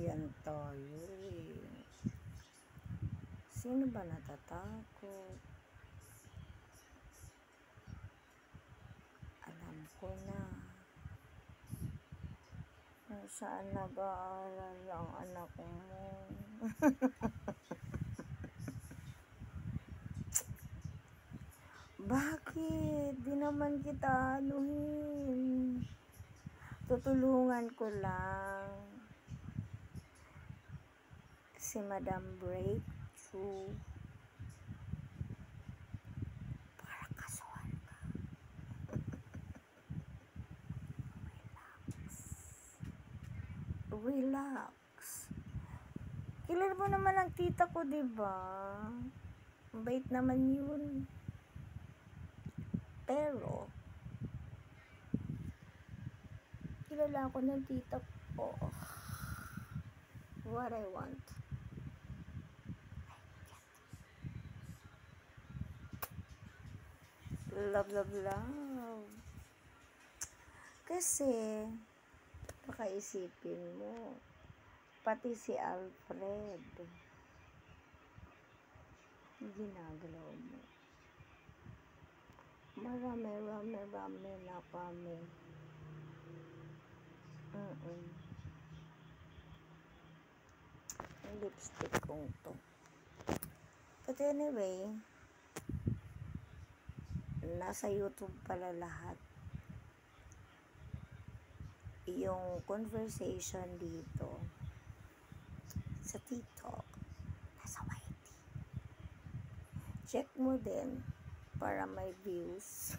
Yan tayo eh. Sino ba natatakot? Alam ko na. Saan nag-aaral ang anak mo? Bakit? Di naman kita anuhin. Tutulungan ko lang. Si Madam Breakthrough. Para kasuhan ka. Relax. Kilala mo naman ang tita ko, diba? Mabait naman yun. Pero, kilala ko ng tita ko. What I want. Love, love, love. Kasi, baka isipin mo, pati si Alfred, ginagalaw mo. Marami na kami. Yung lipstick kong to. But anyway, nasa YouTube pala lahat. Yung conversation dito sa TikTok, nasa YT. Check mo din para may views.